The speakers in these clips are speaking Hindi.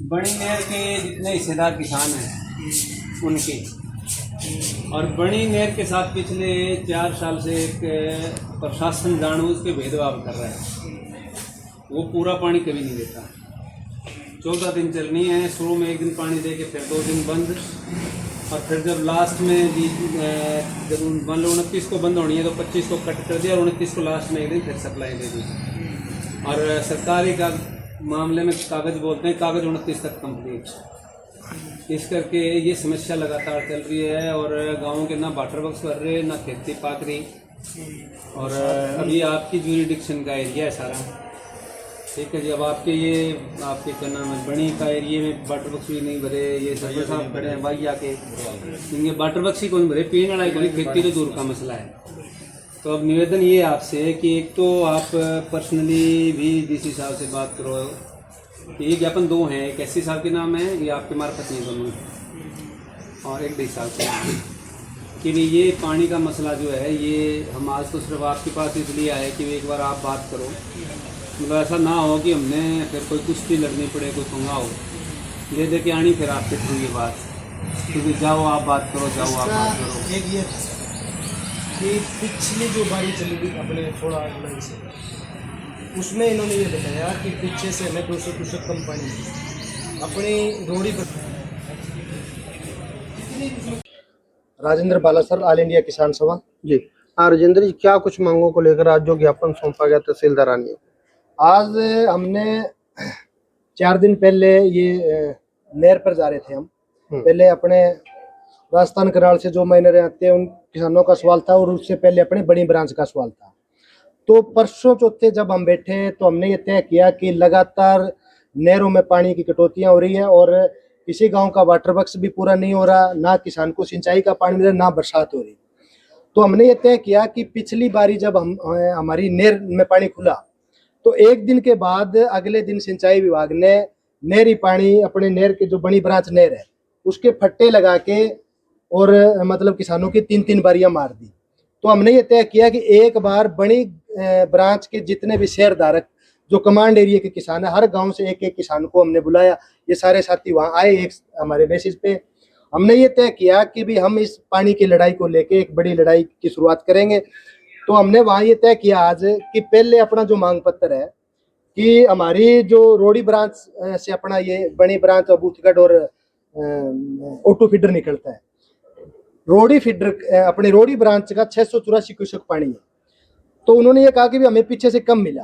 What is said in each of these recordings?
बड़ी नहर के जितने हिस्सेदार किसान हैं उनके, और बड़ी नहर के साथ पिछले 4 साल से एक प्रशासन जानबूझ के भेदभाव कर रहा है। वो पूरा पानी कभी नहीं देता। 14 दिन चलनी है, शुरू में 1 दिन पानी दे के फिर 2 दिन बंद, और फिर जब लास्ट में जब मान लो 29 को बंद होनी है तो 25 को कट कर दिया और 29 को लास्ट में 1 दिन फिर सप्लाई दे दी। और सरकारी का मामले में कागज़ बोलते हैं, कागज़ 29 तक कंप्लीट। इस करके ये समस्या लगातार चल रही है, और गाँवों के ना वाटर वर्क्स कर रहे, ना खेती पाक रही। और अभी आपकी ज्यूरिडिक्शन का एरिया है सारा, ठीक है जी। अब आपके क्या नाम है, बणी का एरिया में वाटर वर्क्स भी नहीं भरे, ये सर्वे साहब खड़े हैं भाई आके, इनके वाटर वर्क्स ही कोई भरे, पीने वाला कोई, खेती तो दूर का मसला है। तो अब निवेदन ये आपसे कि एक तो आप पर्सनली भी डीसी साहब से बात करो। ये ज्ञापन 2 हैं, एक एससी साहब के नाम है, ये आपके मार्फत नहीं दोनों, और एक डीसी साहब से, कि भी ये पानी का मसला जो है, ये हम आज तो सिर्फ आपके पास इसलिए आए कि एक बार आप बात करो। मतलब ऐसा ना हो कि हमने फिर कोई कुश्ती लड़नी पड़े, कोई पंगा हो, दे के आनी फिर आपके थ्रू ये बात, क्योंकि जाओ आप बात करो, जाओ आप बात करो। एक ये कि पिछली जो बारी चली थी अपने थोड़ा अलग से, उसमें इन्होंने ये बताया कि पीछे से हमें 200 क्यूसेक कम पानी अपनी रोड़ी पर। राजेंद्र बालासर, ऑल इंडिया किसान सभा जी। हाँ राजेंद्र जी, क्या कुछ मांगों को लेकर आज जो ज्ञापन सौंपा गया तहसीलदारानी? आज हमने 4 दिन पहले ये नहर पर जा रहे थे हम। पहले अपने राजस्थान कराल से जो माइनर आते हैं उन किसानों का सवाल था, और उससे पहले अपने बड़ी ब्रांच का सवाल था। तो परसों चौथे जब हम बैठे तो हमने ये तय किया कि लगातार नहरों में पानी की कटौतियां हो रही है, और किसी गांव का वाटर वर्क्स भी पूरा नहीं हो रहा, ना किसान को सिंचाई का पानी मिल रहा, ना बरसात हो रही। तो हमने ये तय किया कि पिछली बारी जब हमारी नहर में पानी खुला तो 1 दिन के बाद अगले दिन सिंचाई विभाग ने नहरी पानी अपने नहर के जो बड़ी ब्रांच नहर है उसके फट्टे लगा के, और मतलब किसानों की 3-3 बारियां मार दी। तो हमने ये तय किया कि एक बार बड़ी ब्रांच के जितने भी शेयर धारक जो कमांड एरिया के किसान है, हर गांव से एक किसान को हमने बुलाया। ये सारे साथी वहां आए, एक हमारे मैसेज पे हमने ये तय किया कि भी हम इस पानी की लड़ाई को लेके एक बड़ी लड़ाई की शुरुआत करेंगे। तो हमने वहां ये तय किया आज कि पहले अपना जो मांग पत्र है कि हमारी जो रोडी ब्रांच से अपना ये बड़ी ब्रांच बूथगढ़ और ऑटो फीडर निकलता है, रोडी फीडर अपने रोडी ब्रांच का 684 क्यूसेक पानी है। तो उन्होंने ये कहा कि भी हमें पीछे से कम मिला,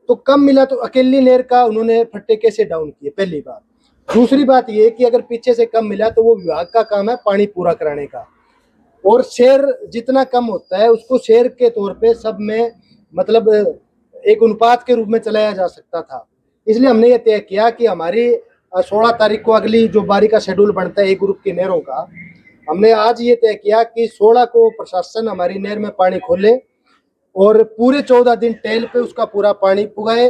तो कम मिला तो अकेली नहर का उन्होंने फट्टे कैसे डाउन किए, पहली बात। दूसरी बात ये कि अगर पीछे से कम मिला तो वो विभाग का काम है पानी पूरा कराने का, और शेयर जितना कम होता है उसको शेयर के तौर पे सब में मतलब एक अनुपात के रूप में चलाया जा सकता था। इसलिए हमने ये तय किया कि हमारी 16 तारीख को अगली जो बारी का शेड्यूल बनता है एक ग्रुप की नहरों का, हमने आज ये तय किया कि 16 को प्रशासन हमारी नहर में पानी खोले और पूरे 14 दिन टेल पे उसका पूरा पानी पुगाए।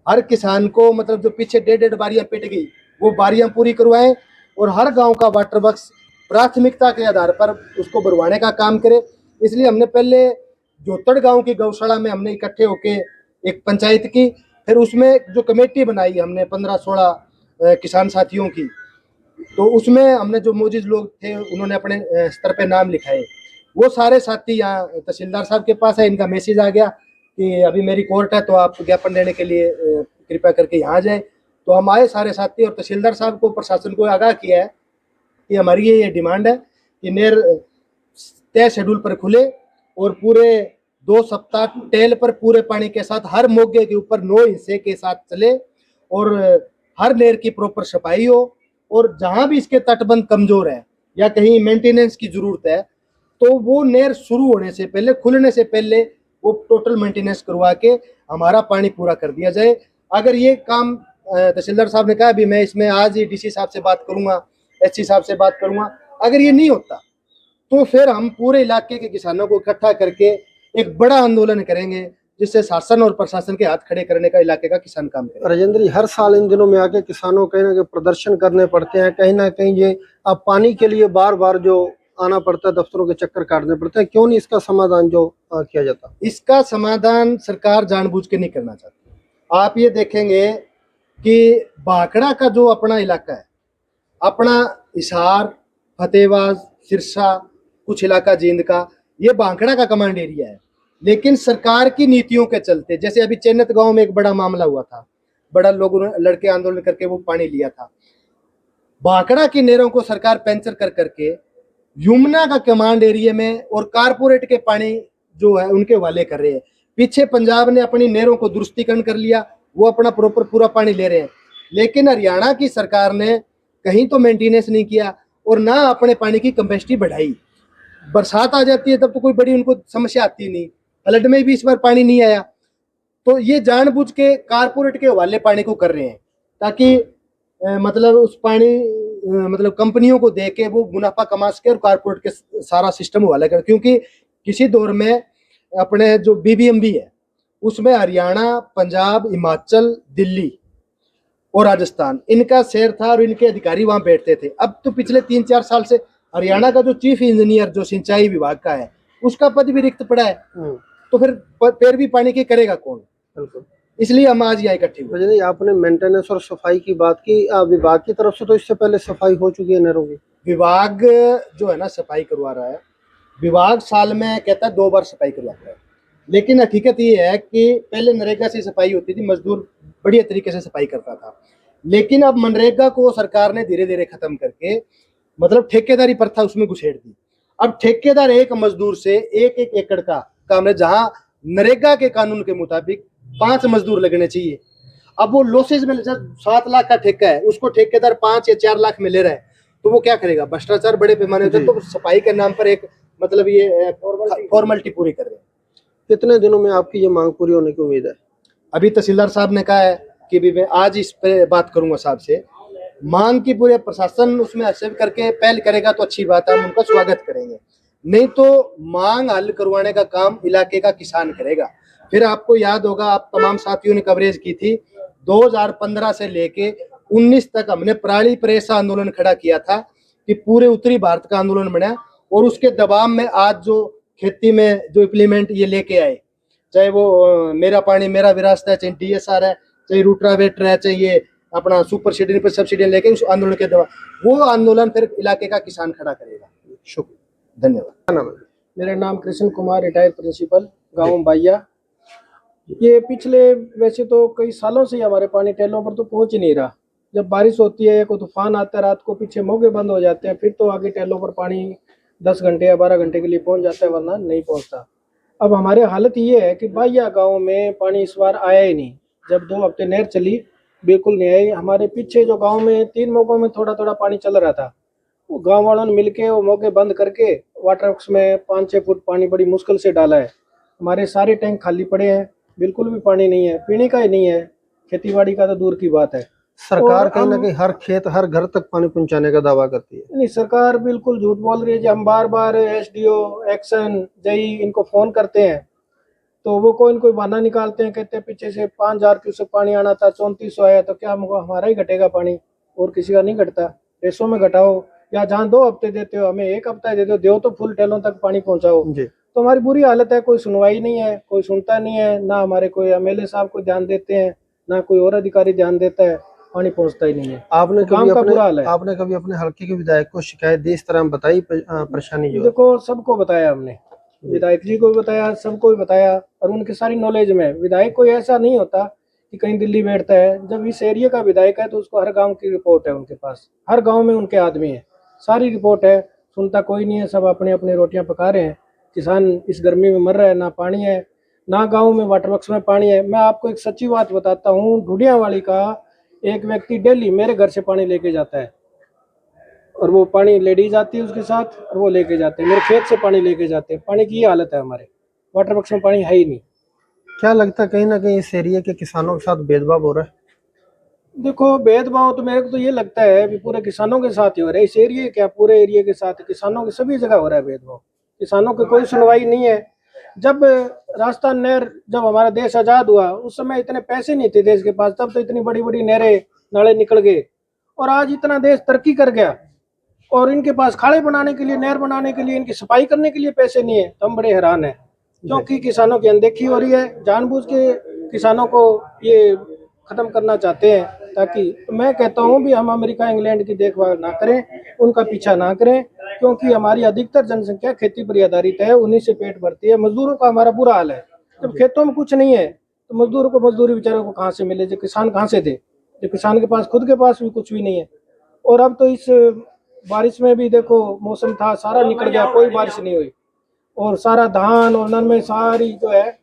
हर किसान को मतलब जो पीछे 1.5 बारियां पिट गई वो बारियां पूरी करवाएं, और हर गांव का वाटर वर्क्स प्राथमिकता के आधार पर उसको भरवाने का काम करे। इसलिए हमने पहले जोतड़ गांव की गौशाला में हमने इकट्ठे होके एक पंचायत की, फिर उसमें जो कमेटी बनाई हमने 15-16 किसान साथियों की, तो उसमें हमने जो मौजूद लोग थे उन्होंने अपने स्तर पे नाम लिखाए। वो सारे साथी यहाँ तहसीलदार साहब के पास है, इनका मैसेज आ गया कि अभी मेरी कोर्ट है तो आप ज्ञापन देने के लिए कृपया करके यहाँ जाए। तो हम आए सारे साथी, और तहसीलदार साहब को प्रशासन को आगाह किया है कि हमारी ये डिमांड है कि नहर तय शेड्यूल पर खुले और पूरे 2 सप्ताह टेल पर पूरे पानी के साथ हर मोगे के ऊपर 9 हिस्से के साथ चले, और हर नहर की प्रॉपर सफाई हो, और जहां भी इसके तटबंध कमजोर है या कहीं मेंटेनेंस की जरूरत है तो वो नहर शुरू होने से पहले, खुलने से पहले वो टोटल मेंटेनेंस करवा के हमारा पानी पूरा कर दिया जाए। अगर ये काम तहसीलदार साहब ने कहा भी मैं इसमें आज ही डीसी साहब से बात करूंगा, एससी साहब से बात करूंगा, अगर ये नहीं होता तो फिर हम पूरे इलाके के किसानों को इकट्ठा करके एक बड़ा आंदोलन करेंगे, जिससे शासन और प्रशासन के हाथ खड़े करने का इलाके का किसान काम करे। राजेंद्र जी, हर साल इन दिनों में आके किसानों कहीं ना कहीं प्रदर्शन करने पड़ते हैं, कहीं ना कहीं ये अब पानी के लिए बार बार जो आना पड़ता है, दफ्तरों के चक्कर काटने पड़ते हैं, क्यों नहीं इसका समाधान जो किया जाता? इसका समाधान सरकार जानबूझ के नहीं करना चाहती। आप ये देखेंगे कि भाखड़ा का जो अपना इलाका है, अपना हिसार, फतेहबाद, सिरसा, कुछ इलाका जींद का, ये भाखड़ा का कमांड एरिया है। लेकिन सरकार की नीतियों के चलते, जैसे अभी चेन्नत गांव में एक बड़ा मामला हुआ था, बड़ा लोगों ने लड़के आंदोलन करके वो पानी लिया था। भाखड़ा की नहरों को सरकार पेंचर कर करके यमुना का कमांड एरिया में और कारपोरेट के पानी जो है उनके हवाले कर रहे हैं। पीछे पंजाब ने अपनी नहरों को दुरुस्तीकरण कर लिया, वो अपना प्रॉपर पूरा पानी ले रहे हैं। लेकिन हरियाणा की सरकार ने कहीं तो मेंटेनेंस नहीं किया और ना अपने पानी की कैपेसिटी बढ़ाई। बरसात आ जाती है तब तो कोई बड़ी उनको समस्या आती नहीं, फ्लड में भी इस बार पानी नहीं आया। तो ये जानबूझ के कारपोरेट के हवाले पानी को कर रहे हैं ताकि मतलब उस पानी मतलब कंपनियों को दे के वो मुनाफा कमा सके और कारपोरेट के सारा सिस्टम हवाले कर। क्योंकि किसी दौर में अपने जो बीबीएमबी है उसमें हरियाणा, पंजाब, हिमाचल, दिल्ली और राजस्थान इनका शेयर था और इनके अधिकारी वहां बैठते थे। अब तो पिछले 3-4 साल से हरियाणा का जो चीफ इंजीनियर जो सिंचाई विभाग का है उसका पद भी रिक्त पड़ा है। तो फिर भी पानी की करेगा कौन? बिल्कुल, इसलिए हम आज यहाँ इकट्ठे हुए। नहीं, आपने मेंटेनेंस और सफाई की बात की, विभाग की तरफ से तो इससे पहले सफाई हो चुकी है नहरों की। विभाग जो है ना सफाई करवा रहा है। विभाग साल में कहता है 2 बार सफाई करवाता है, लेकिन हकीकत ये है कि पहले नरेगा से सफाई होती थी, मजदूर बढ़िया तरीके से सफाई करता था। लेकिन अब मनरेगा को सरकार ने धीरे धीरे खत्म करके मतलब ठेकेदारी प्रथा उसमें घुसेड़ दी। अब ठेकेदार एक मजदूर से 1-1 एकड़ का काम है, जहां नरेगा के कानून के मुताबिक 5 मजदूर लगने चाहिए। अब वो लॉसेज में 7 लाख का ठेका है, उसको ठेकेदार 5 या 4 लाख में ले रहा है, तो वो क्या करेगा? भ्रष्टाचार बड़े पैमाने पर। तो सफाई के नाम पर एक मतलब ये फॉर्मेलिटी पूरी कर रहे हैं। कितने दिनों में आपकी ये मांग पूरी होने की उम्मीद है? अभी तहसीलदार साहब ने कहा है कि भी मैं आज इस पे बात करूंगा साहब से। मांग की पूरे प्रशासन उसमें हस्तक्षेप करके पहल करेगा तो अच्छी बात है, हम उनका स्वागत करेंगे। नहीं तो मांग हल करवाने का काम इलाके का किसान करेगा। फिर आपको याद होगा, आप तमाम साथियों ने कवरेज की थी, 2015 से लेके 19 तक हमने पराली प्रेस आंदोलन खड़ा किया था कि पूरे उत्तरी भारत का आंदोलन बना। और उसके दबाव में आज जो खेती में जो इम्प्लीमेंट ये लेके आए, चाहे वो मेरा पानी मेरा विरासत है, चाहे DSR है, चाहे रूट्रावेटर है, चाहे ये अपना सुपर सीडर पर सब्सिडी लेके उस आंदोलन के दबाव, वो आंदोलन फिर इलाके का किसान खड़ा करेगा। शुक्रिया, धन्यवाद। मेरा नाम कृष्ण कुमार, रिटायर्ड प्रिंसिपल, गाँव बाइया। ये पिछले वैसे तो कई सालों से ही हमारे पानी टेलों पर तो पहुंच ही नहीं रहा। जब बारिश होती है या कोई तूफान आता है, रात को पीछे मोगे बंद हो जाते हैं, फिर तो आगे टेलों पर पानी 10 घंटे या 12 घंटे के लिए पहुंच जाता है, वरना नहीं पहुंचता। अब हमारे हालत ये है कि बाइया गांव में पानी इस बार आया ही नहीं। जब 2 हफ्ते नहर चली बिल्कुल नहीं आई। हमारे पीछे जो गांव में 3 मोगों में थोड़ा थोड़ा पानी चल रहा था, वो गांव वालों ने मिलके वो मोगे बंद करके वाटर वर्क्स में 5-6 फुट पानी बड़ी मुश्किल से डाला है। हमारे सारे टैंक खाली पड़े हैं, बिल्कुल भी पानी नहीं है, पीने का ही नहीं है, खेतीबाड़ी का तो दूर की बात है। सरकार कहीं ना कहीं हर खेत हर घर तक पानी पहुंचाने का दावा करती है। नहीं, सरकार बिल्कुल झूठ बोल रही है। जो हम बार बार SDO, एक्शन, JE इनको फोन करते हैं तो वो कोई न कोई बहाना निकालते हैं, कहते हैं पीछे से 5000 क्यूसेक पानी आना था, 3400 आया, तो क्या हमारा ही घटेगा पानी और किसी का नहीं घटता? रेसों में घटाओ, या जहाँ 2 हफ्ते देते हो हमें 1 हफ्ता दे दो तो फुल टेलों तक पानी पहुंचाओ। तो हमारी बुरी हालत है, कोई सुनवाई नहीं है, कोई सुनता नहीं है, ना हमारे कोई MLA साहब को ध्यान देते हैं, ना कोई और अधिकारी ध्यान देता है, पानी पहुंचता ही नहीं है। आपने कभी अपने हल्के के विधायक को शिकायत दी, इस तरह बताई परेशानी जो देखो सबको बताया हमने, विधायक जी को भी बताया, सबको भी बताया, और उनकी सारी नॉलेज में। विधायक कोई ऐसा नहीं होता कि कहीं दिल्ली बैठता है। जब इस एरिया का विधायक है तो उसको हर गांव की रिपोर्ट है उनके पास, हर गांव में उनके आदमी है, सारी रिपोर्ट है, सुनता कोई नहीं है। सब अपने अपने रोटियां पका रहे हैं। किसान इस गर्मी में मर रहा है, ना पानी है, ना गाँव में वाटर वर्क्स में पानी है। मैं आपको एक सच्ची बात बताता हूँ, ढूंढियावाली का एक व्यक्ति डेली मेरे घर से पानी लेके जाता है, और वो पानी लेडीज आती है उसके साथ और वो लेके जाते हैं, मेरे खेत से पानी लेके जाते हैं। पानी की ये हालत है, हमारे वाटर वर्क्स में पानी है ही नहीं। क्या लगता है कहीं ना कहीं इस एरिया के किसानों के साथ भेदभाव हो रहा है? देखो भेदभाव तो मेरे को तो ये लगता है कि पूरे किसानों के साथ ही हो रहा है। इस एरिया क्या, पूरे एरिया के साथ, किसानों के सभी जगह हो रहा है भेदभाव। किसानों की कोई सुनवाई नहीं है। जब राजस्थान नहर, जब हमारा देश आज़ाद हुआ उस समय इतने पैसे नहीं थे देश के पास, तब तो इतनी बड़ी बड़ी नहरें नाले निकल गए, और आज इतना देश तरक्की कर गया और इनके पास खाड़े बनाने के लिए, नहर बनाने के लिए, इनकी सफाई करने के लिए पैसे नहीं है। तो हम बड़े हैरान हैं, क्योंकि किसानों की अनदेखी हो रही है। जानबूझ के किसानों को ये खत्म करना चाहते हैं। ताकि मैं कहता हूँ भी हम अमेरिका इंग्लैंड की देखभाल ना करें, उनका पीछा ना करें, क्योंकि हमारी अधिकतर जनसंख्या खेती पर आधारित है, उन्हीं से पेट भरती है। मजदूरों का हमारा बुरा हाल है, जब खेतों में कुछ नहीं है तो मजदूरों को मजदूरी बेचारों को कहाँ से मिले, जो किसान कहाँ से दे, जो किसान के पास खुद के पास भी कुछ भी नहीं है। और अब तो इस बारिश में भी देखो मौसम था सारा निकल गया, कोई बारिश नहीं हुई और सारा धान और नन में सारी जो है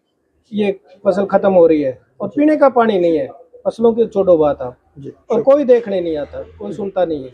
ये फसल खत्म हो रही है और पीने का पानी नहीं है, फसलों की छोड़ो बात आप, और कोई देखने नहीं आता, कोई सुनता नहीं है।